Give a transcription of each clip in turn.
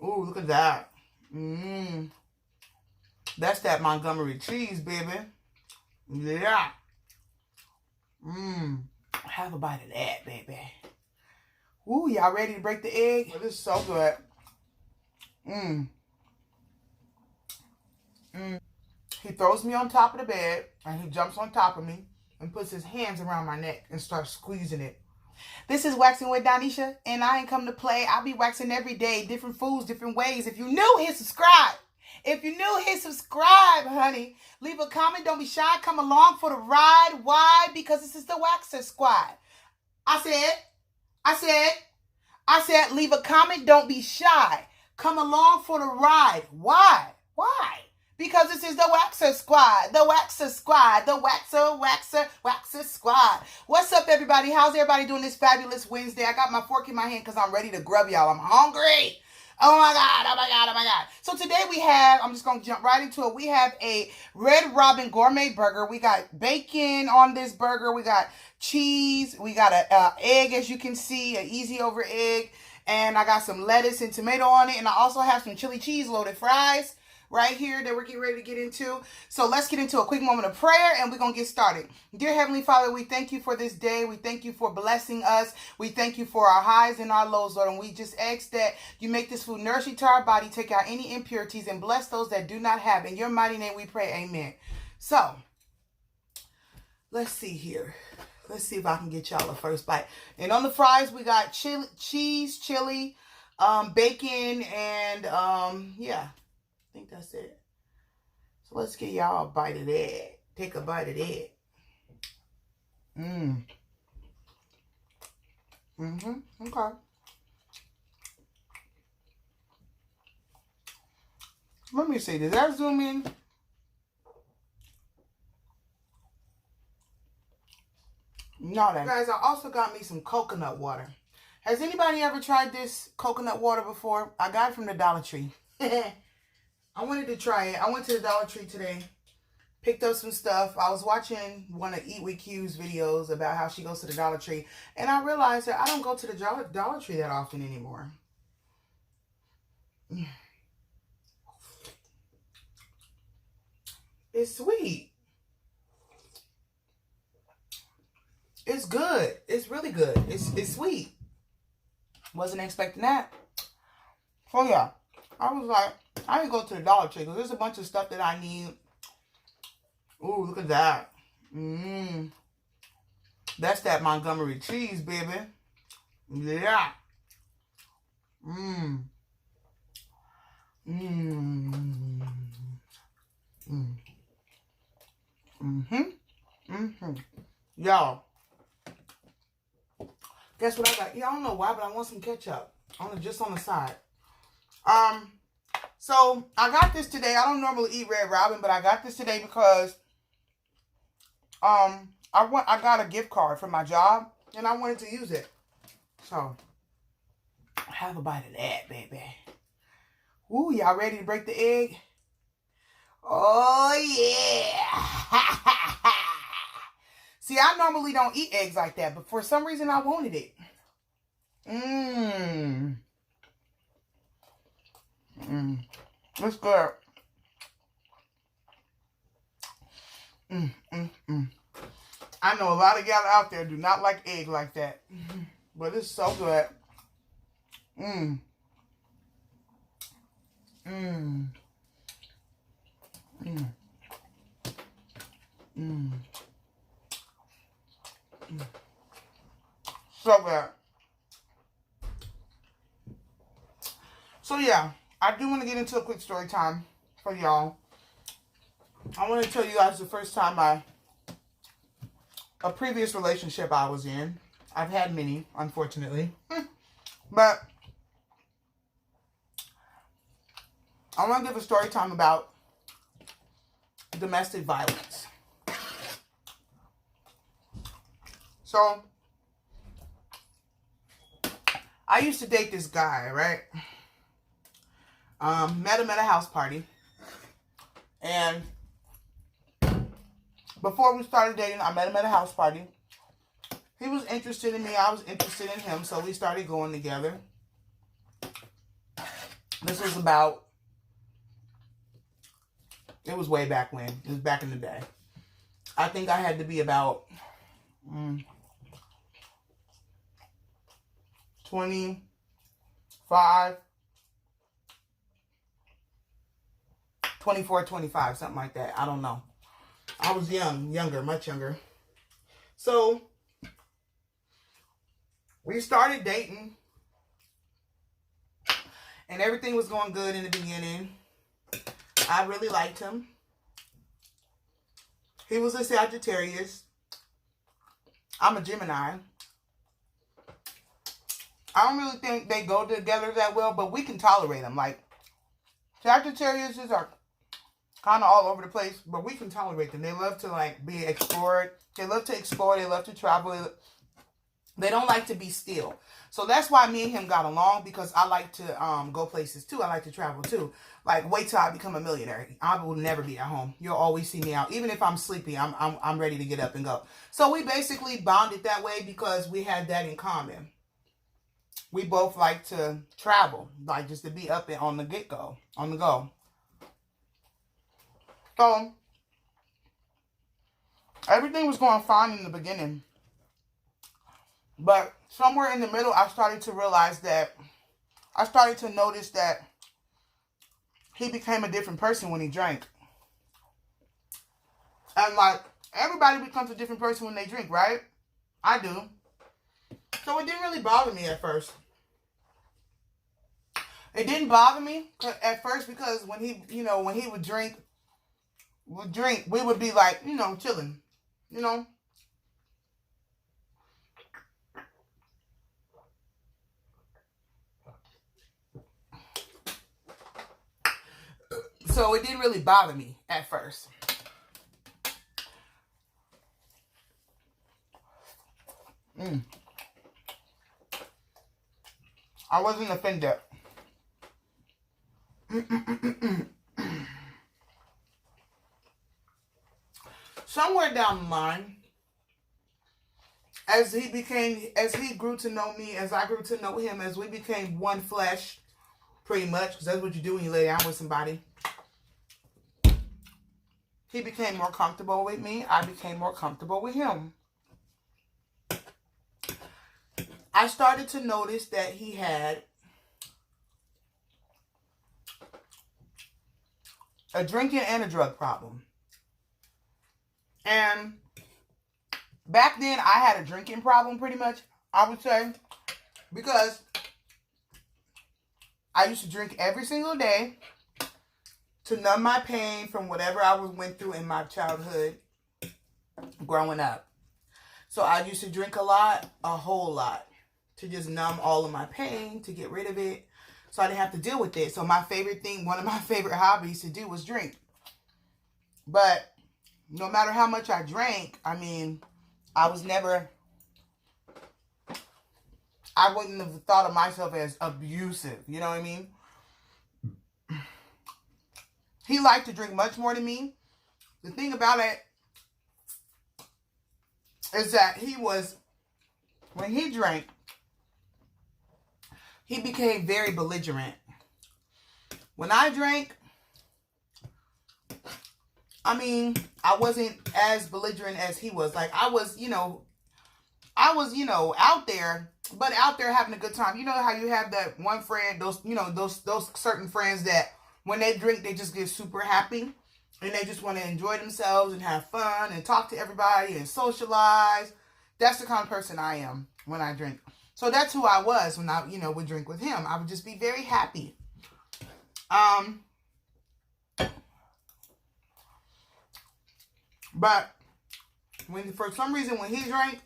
Ooh, look at that. That's that Montgomery cheese, baby. Yeah. Have a bite of that, baby. Ooh, y'all ready to break the egg? Oh, this is so good. He throws me on top of the bed, and he jumps on top of me and puts his hands around my neck and starts squeezing it. This is Waxing with Donisha, and I ain't come to play. I be waxing every day, different foods, different ways. If you new, hit subscribe. If you're new, hit subscribe, honey. Leave a comment. Don't be shy. Come along for the ride. Why? Because this is the Waxer Squad. I said, leave a comment. Don't be shy. Come along for the ride. Why? Because this is the Waxer Squad. The Waxer Squad. The Waxer Squad. What's up, everybody? How's everybody doing this fabulous Wednesday? I got my fork in my hand because I'm ready to grub y'all. I'm hungry. Oh my God. So today we have, I'm just going to jump right into it. We have a Red Robin gourmet burger. We got bacon on this burger. We got cheese. We got an egg, as you can see, an easy over egg. And I got some lettuce and tomato on it. And I also have some chili cheese loaded fries right here that we're getting ready to get into. So let's get into a quick moment of prayer and we're going to get started. Dear Heavenly Father, we thank you for this day. We thank you for blessing us. We thank you for our highs and our lows, Lord. And we just ask that you make this food nourishing to our body, take out any impurities, and bless those that do not have. In your mighty name we pray, amen. So, let's see here. Let's see if I can get y'all a first bite. And on the fries, we got cheese, chili, bacon, and yeah. I think that's it. So let's get y'all a bite of that. Take a bite of that. Okay. Let me see. Does that zoom in? No, that. Guys, I also got me some coconut water. Has anybody ever tried this coconut water before? I got it from the Dollar Tree. I wanted to try it. I went to the Dollar Tree today, picked up some stuff. I was watching one of Eat With Q's videos about how she goes to the Dollar Tree, and I realized that I don't go to the Dollar Tree that often anymore. It's sweet. It's good. It's really good. It's sweet. Wasn't expecting that. So yeah, I was like, I didn't go to the Dollar Tree because there's a bunch of stuff that I need. Ooh, look at that. That's that Montgomery cheese, baby. Yeah. Y'all, guess what I got? Yeah, I don't know why, but I want some ketchup. Just on the side. So I got this today. I don't normally eat Red Robin, but I got this today because I got a gift card for my job and I wanted to use it. So have a bite of that, baby. Ooh, y'all ready to break the egg? Oh yeah. See, I normally don't eat eggs like that, but for some reason I wanted it. It's good. I know a lot of y'all out there do not like egg like that, but it's so good. So good. So yeah, I do want to get into a quick story time for y'all. I want to tell you guys the first time a previous relationship I was in. I've had many, unfortunately. But I want to give a story time about domestic violence. So, I used to date this guy, right? Met him at a house party. And before we started dating, I met him at a house party. He was interested in me. I was interested in him. So we started going together. The This was about, it was way back when. It was back in the day. I think I had to be about 25, 24, 25, something like that. I don't know. I was younger, much younger. So, we started dating. And everything was going good in the beginning. I really liked him. He was a Sagittarius. I'm a Gemini. I don't really think they go together that well, but we can tolerate them. Like, Sagittariuses are kind of all over the place, but we can tolerate them. They love to, like, be explored. They love to explore. They love to travel. They don't like to be still. So that's why me and him got along, because I like to go places too. I like to travel too. Like, wait till I become a millionaire. I will never be at home. You'll always see me out. Even if I'm sleepy, I'm ready to get up and go. So we basically bonded that way because we had that in common. We both like to travel, like just to be up and on the get-go, on the go. So everything was going fine in the beginning. But somewhere in the middle, I started to realize that, I started to notice that he became a different person when he drank. And like, everybody becomes a different person when they drink, right? I do. So it didn't really bother me at first. It didn't bother me at first because when he, when he would drink, we would be like, chilling, So it didn't really bother me at first. I wasn't offended. Somewhere down the line, as he grew to know me, as I grew to know him, as we became one flesh, pretty much, because that's what you do when you lay down with somebody. He became more comfortable with me. I became more comfortable with him. I started to notice that he had a drinking and a drug problem. And back then, I had a drinking problem pretty much, I would say, because I used to drink every single day to numb my pain from whatever I went through in my childhood growing up. So I used to drink a lot, a whole lot, to just numb all of my pain, to get rid of it, so I didn't have to deal with it. So my favorite thing, one of my favorite hobbies to do was drink. But no matter how much I drank, I mean, I wouldn't have thought of myself as abusive, you know what I mean? He liked to drink much more than me. The thing about it is that when he drank, he became very belligerent. When I drank, I mean, I wasn't as belligerent as he was. Like, I was, out there, but out there having a good time. You know how you have that one friend, those certain friends that when they drink, they just get super happy and they just want to enjoy themselves and have fun and talk to everybody and socialize. That's the kind of person I am when I drink. So that's who I was when I, would drink with him. I would just be very happy. But for some reason, when he drank,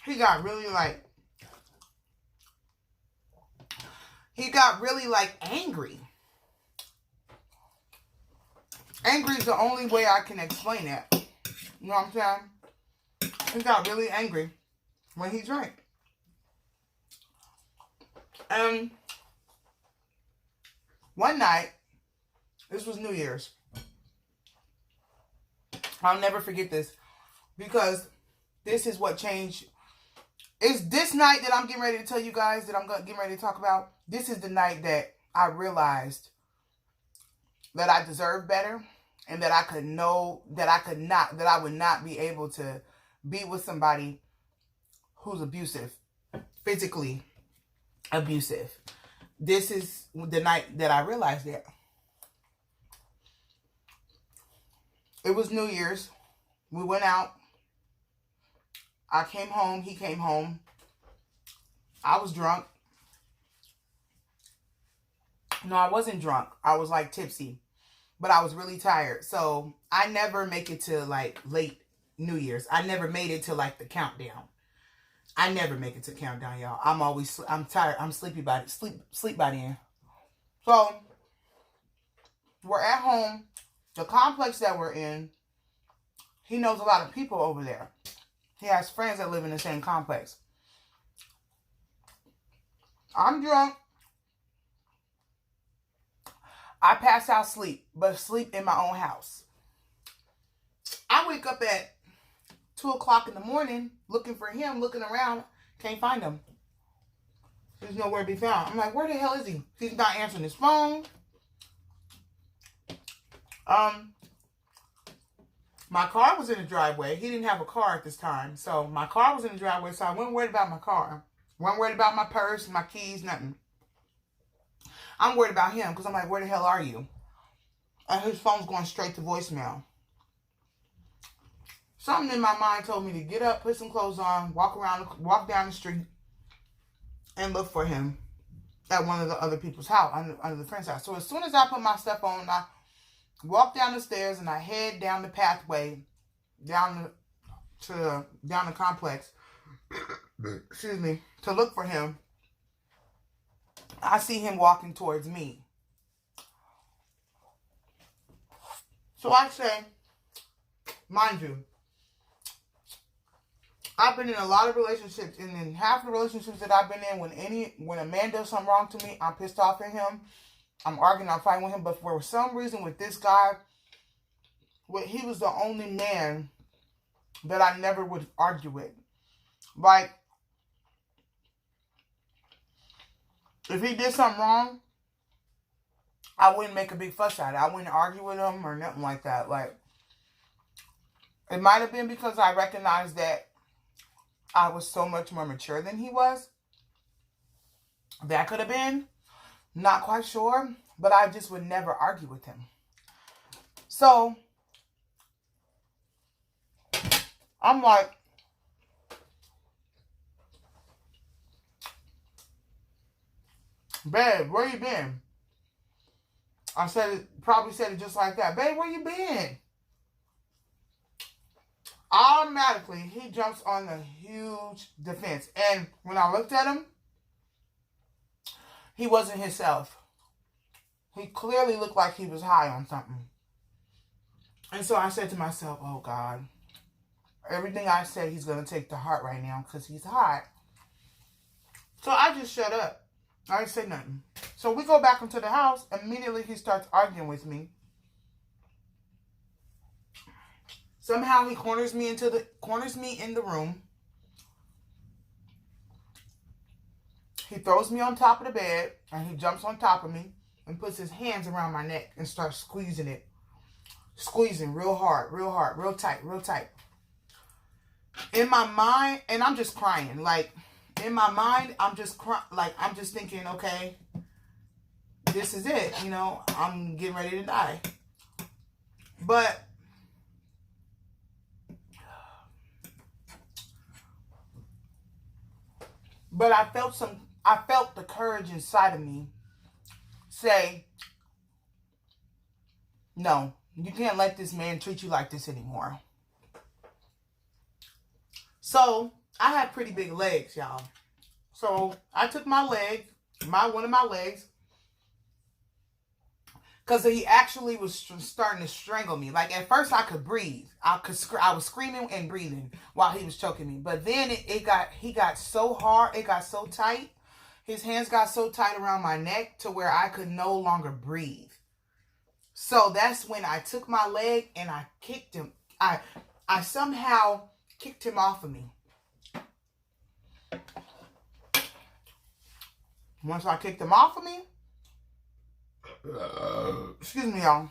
he got really angry. Angry is the only way I can explain it. You know what I'm saying? He got really angry when he drank. And one night, this was New Year's. I'll never forget this, because this is what changed. It's this night that I'm getting ready to tell you guys, that I'm getting ready to talk about. This is the night that I realized that I deserved better, and that I would not be able to be with somebody who's abusive, physically abusive. This is the night that I realized that. It was New Year's. We went out. I came home. He came home. I was drunk. No, I wasn't drunk. I was like tipsy. But I was really tired. So I never make it to like late New Year's. I never made it to like the countdown. I never make it to countdown, y'all. I'm tired. I'm sleepy by it. Sleep by the end. So we're at home. The complex that we're in, he knows a lot of people over there. He has friends that live in the same complex. I'm drunk. I pass out sleep, but sleep in my own house. I wake up at 2 o'clock in the morning looking for him, looking around. Can't find him. He's nowhere to be found. I'm like, where the hell is he? He's not answering his phone. My car was in the driveway. He didn't have a car at this time. So my car was in the driveway, so I wasn't worried about my car. Wasn't worried about my purse, my keys, nothing. I'm worried about him because I'm like, where the hell are you? And his phone's going straight to voicemail. Something in my mind told me to get up, put some clothes on, walk down the street, and look for him at one of the other people's house, under the friend's house. So as soon as I put my stuff on, I walk down the stairs and I head down the pathway down the complex. Excuse me, to look for him. I see him walking towards me. So I say, mind you, I've been in a lot of relationships, and in half the relationships that I've been in, when a man does something wrong to me, I'm pissed off at him. I'm arguing, I'm fighting with him. But for some reason with this guy, he was the only man that I never would argue with. Like, if he did something wrong, I wouldn't make a big fuss out of it. I wouldn't argue with him or nothing like that. Like, it might have been because I recognized that I was so much more mature than he was. That could have been. Not quite sure. But I just would never argue with him. So, I'm like, babe, where you been? Probably said it just like that. Babe, where you been? Automatically, he jumps on the huge defense. And when I looked at him, he wasn't himself. He clearly looked like he was high on something. And so I said to myself, oh God, everything I said he's going to take to heart right now because he's high. So I just shut up. I didn't say nothing. So we go back into the house. Immediately he starts arguing with me. Somehow he corners me in the room. He throws me on top of the bed and he jumps on top of me and puts his hands around my neck and starts squeezing it. Squeezing real hard, real tight. In my mind, and I'm just crying. Like, in my mind, I'm just thinking, okay, this is it. You know, I'm getting ready to die. But I felt the courage inside of me say, no, you can't let this man treat you like this anymore. So I had pretty big legs, y'all. So I took my leg, one of my legs, because he actually was starting to strangle me. Like, at first I could breathe. I was screaming and breathing while he was choking me. But then he got so hard, it got so tight. His hands got so tight around my neck to where I could no longer breathe. So that's when I took my leg and I kicked him. I somehow kicked him off of me. Once I kicked him off of me, Excuse me, y'all.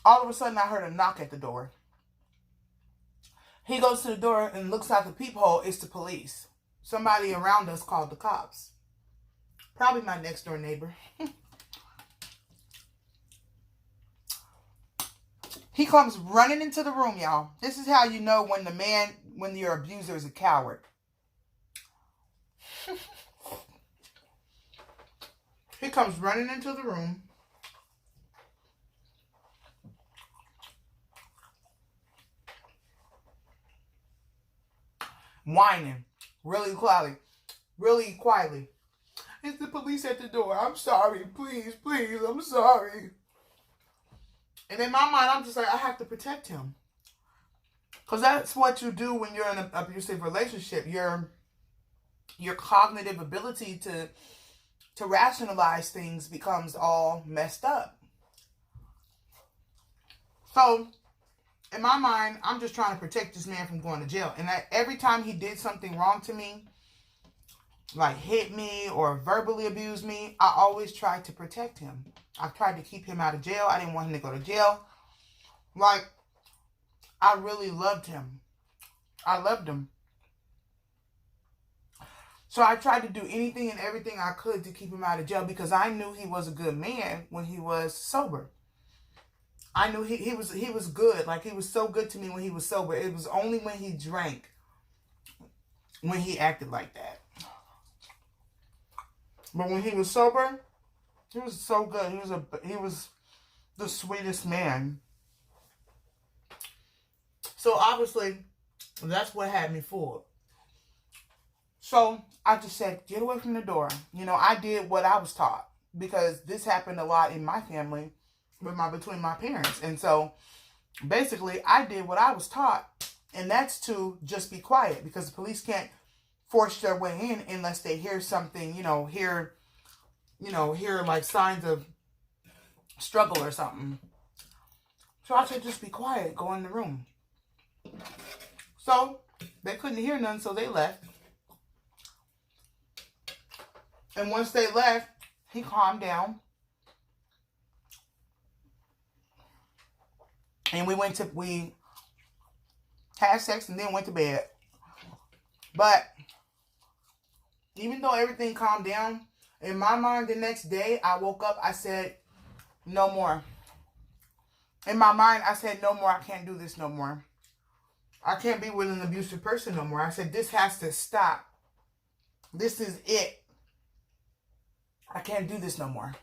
All of a sudden, I heard a knock at the door. He goes to the door and looks out the peephole. It's the police. Somebody around us called the cops. Probably my next door neighbor. He comes running into the room, y'all. This is how you know when your abuser is a coward. He comes running into the room. Whining. Really quietly. It's the police at the door. I'm sorry. Please, I'm sorry. And in my mind, I'm just like, I have to protect him. Because that's what you do when you're in an abusive relationship. Your cognitive ability to rationalize things becomes all messed up. So, in my mind, I'm just trying to protect this man from going to jail. And every time he did something wrong to me, like hit me or verbally abused me, I always tried to protect him. I tried to keep him out of jail. I didn't want him to go to jail. Like, I really loved him. I loved him. So I tried to do anything and everything I could to keep him out of jail because I knew he was a good man when he was sober. I knew he was good. Like, he was so good to me when he was sober. It was only when he drank when he acted like that. But when he was sober, he was so good. He was the sweetest man. So obviously, that's what had me fooled. So I just said, get away from the door. You know, I did what I was taught because this happened a lot in my family between my parents. And so basically, I did what I was taught, and that's to just be quiet because the police can't force their way in unless they hear something, hear like signs of struggle or something. So I said, just be quiet, go in the room. So they couldn't hear none, so they left. And once they left, he calmed down. And we had sex and then went to bed. But even though everything calmed down, in my mind the next day, I woke up, I said, no more. In my mind, I said, no more, I can't do this no more. I can't be with an abusive person no more. I said, this has to stop. This is it. I can't do this no more.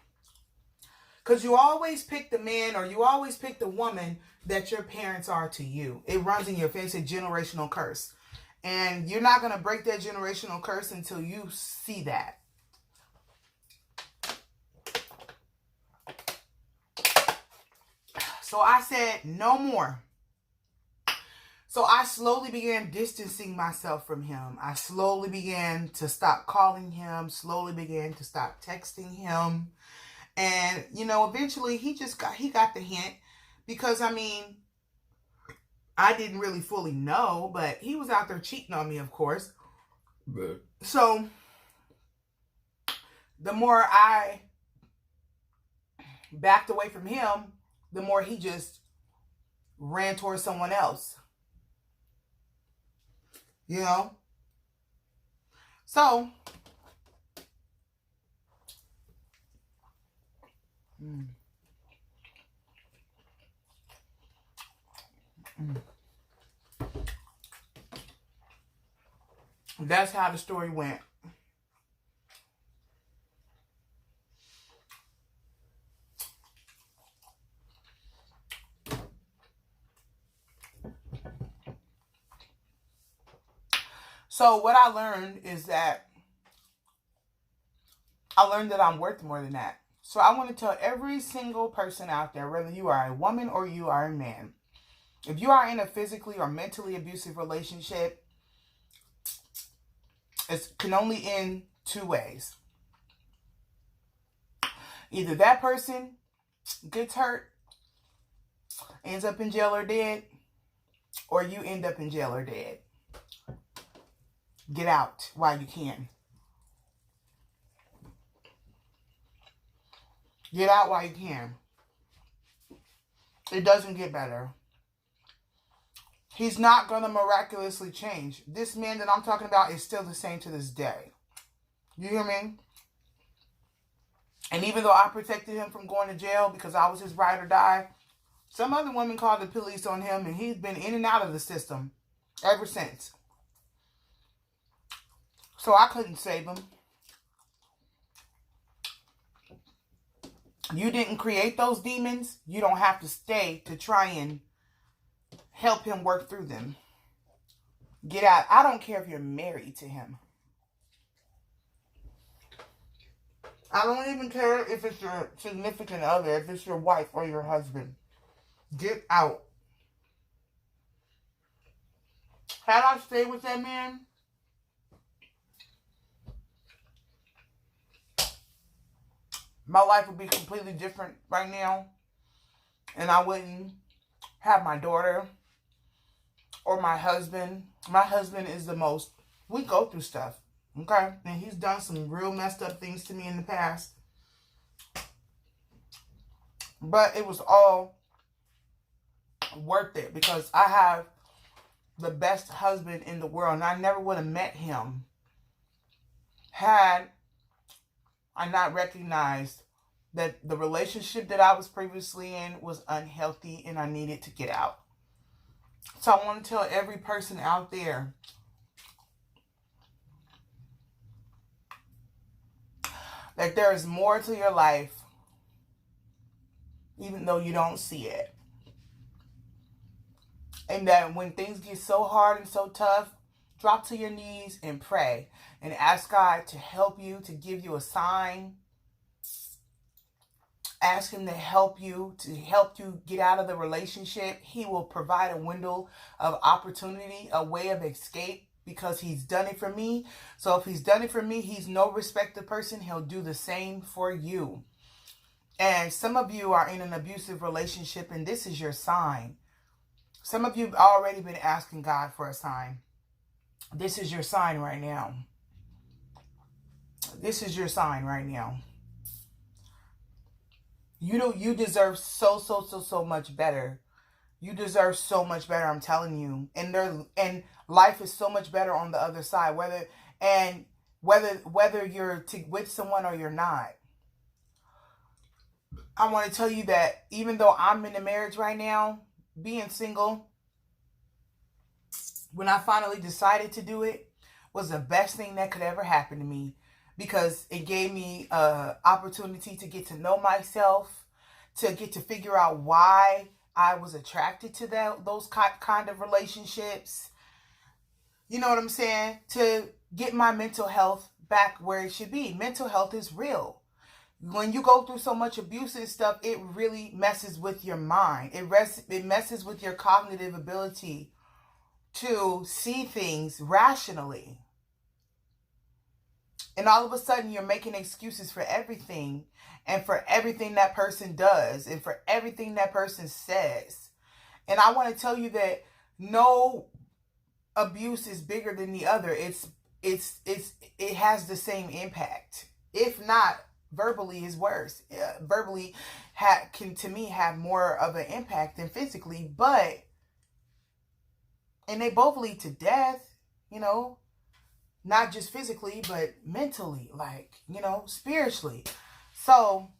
Because you always pick the man or you always pick the woman that your parents are to you. It runs in your face, a generational curse. And you're not going to break that generational curse until you see that. So I said, no more. So I slowly began distancing myself from him. I slowly began to stop calling him, slowly began to stop texting him. And, eventually he got the hint because, I didn't really fully know, but he was out there cheating on me, of course. But so the more I backed away from him, the more he just ran towards someone else. So that's how the story went. So what I learned is that I'm worth more than that. So I want to tell every single person out there, whether you are a woman or you are a man, if you are in a physically or mentally abusive relationship, it can only end two ways. Either that person gets hurt, ends up in jail or dead, or you end up in jail or dead. Get out while you can. Get out while you can. It doesn't get better. He's not going to miraculously change. This man that I'm talking about is still the same to this day. You hear me? And even though I protected him from going to jail because I was his ride or die, some other women called the police on him, and he's been in and out of the system ever since. So I couldn't save him. You didn't create those demons. You don't have to stay to try and help him work through them. Get out. I don't care if you're married to him. I don't even care if it's your significant other, if it's your wife or your husband. Get out. Had I stayed with that man, my life would be completely different right now. And I wouldn't have my daughter or my husband. My husband is the most, we go through stuff. Okay? And he's done some real messed up things to me in the past. But it was all worth it because I have the best husband in the world. And I never would have met him had I not recognized that the relationship that I was previously in was unhealthy and I needed to get out. So I want to tell every person out there, that there is more to your life, even though you don't see it. And that when things get so hard and so tough, drop to your knees and pray. And ask God to help you, to give you a sign. Ask Him to help you get out of the relationship. He will provide a window of opportunity, a way of escape. Because He's done it for me. So if He's done it for me, He's no respecter person. He'll do the same for you. And some of you are in an abusive relationship, and this is your sign. Some of you have already been asking God for a sign. This is your sign right now. This is your sign right now. You deserve so much better. You deserve so much better, I'm telling you. And life is so much better on the other side, whether you're with someone or you're not. I want to tell you that even though I'm in a marriage right now, being single, when I finally decided to do it, was the best thing that could ever happen to me, because it gave me an opportunity to get to know myself, to get to figure out why I was attracted to those kind of relationships. You know what I'm saying? To get my mental health back where it should be. Mental health is real. When you go through so much abuse and stuff, it really messes with your mind. It messes with your cognitive ability to see things rationally. And all of a sudden, you're making excuses for everything, and for everything that person does, and for everything that person says. And I want to tell you that no abuse is bigger than the other. It has the same impact. If not, verbally is worse. Verbally can, to me, have more of an impact than physically, and they both lead to death, you know, not just physically, but mentally, like, you know, spiritually. So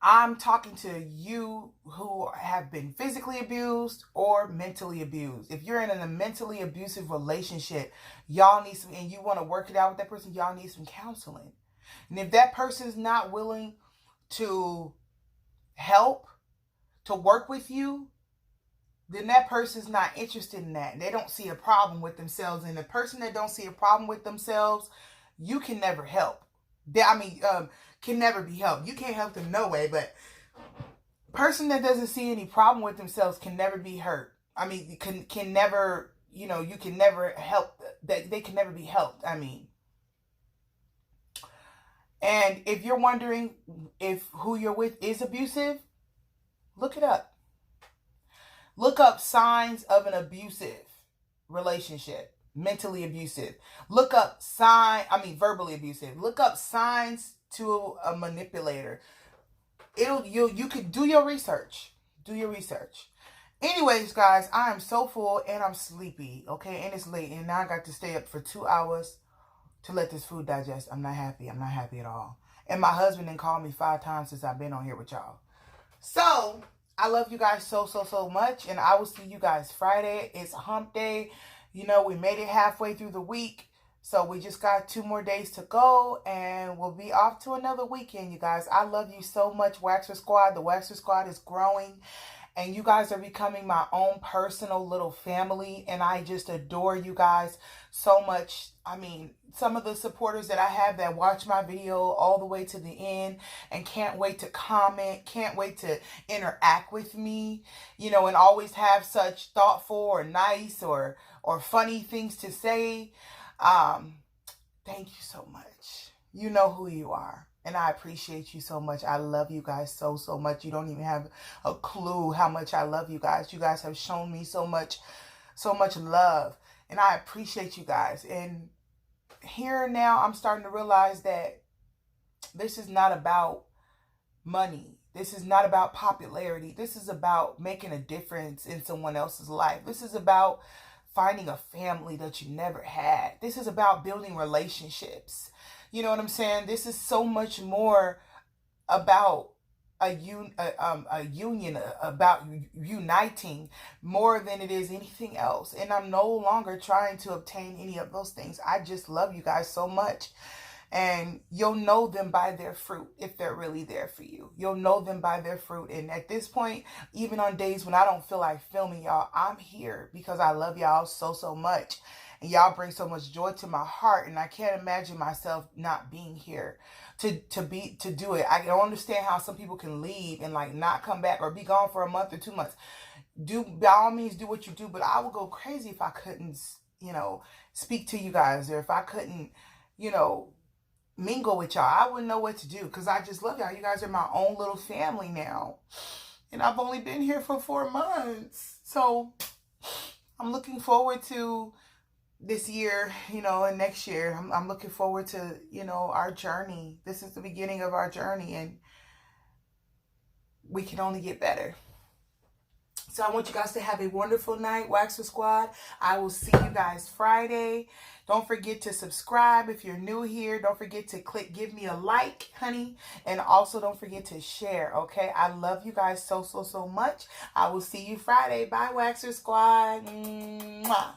I'm talking to you who have been physically abused or mentally abused. If you're in a mentally abusive relationship, y'all need some, and you want to work it out with that person, y'all need some counseling. And if that person's not willing to help, to work with you, then that person's not interested in that. They don't see a problem with themselves. And the person that don't see a problem with themselves, you can never help. Can never be helped. You can't help them no way, but person that doesn't see any problem with themselves can never be hurt. I mean, can never, you know, you can never help. They can never be helped. I mean. And if you're wondering if who you're with is abusive, look it up. Look up signs of an abusive relationship, mentally abusive. Look up verbally abusive. Look up signs to a manipulator. You could do your research. Do your research. Anyways, guys, I am so full and I'm sleepy, okay? And it's late, and now I got to stay up for 2 hours to let this food digest. I'm not happy. I'm not happy at all. And my husband done called me 5 times since I've been on here with y'all. So, I love you guys so much, and I will see you guys Friday. It's hump day. You know, we made it halfway through the week, so we just got 2 more days to go, and we'll be off to another weekend, you guys. I love you so much, Waxer Squad. The Waxer Squad is growing, and you guys are becoming my own personal little family, and I just adore you guys so much. I mean, some of the supporters that I have that watch my video all the way to the end and can't wait to comment, can't wait to interact with me, you know, and always have such thoughtful or nice or funny things to say. Thank you so much. You know who you are. And I appreciate you so much. I love you guys so much. You don't even have a clue how much I love you guys. You guys have shown me so much love. And I appreciate you guys. And here now, I'm starting to realize that this is not about money. This is not about popularity. This is about making a difference in someone else's life. This is about finding a family that you never had. This is about building relationships. You know what I'm saying? This is so much more about a union, about uniting more than it is anything else. And I'm no longer trying to obtain any of those things. I just love you guys so much. And you'll know them by their fruit if they're really there for you. You'll know them by their fruit. And at this point, even on days when I don't feel like filming y'all, I'm here because I love y'all so much. And y'all bring so much joy to my heart. And I can't imagine myself not being here to do it. I don't understand how some people can leave and like not come back or be gone for a month or 2 months. By all means, do what you do. But I would go crazy if I couldn't, you know, speak to you guys, or if I couldn't, you know, mingle with y'all. I wouldn't know what to do because I just love y'all. You guys are my own little family now. And I've only been here for 4 months. So I'm looking forward to this year, you know, and next year. I'm looking forward to, you know, our journey. This is the beginning of our journey, and we can only get better. So I want you guys to have a wonderful night, Waxer Squad. I will see you guys Friday. Don't forget to subscribe if you're new here. Don't forget to give me a like, honey. And also don't forget to share, okay? I love you guys so much. I will see you Friday. Bye, Waxer Squad. Mwah.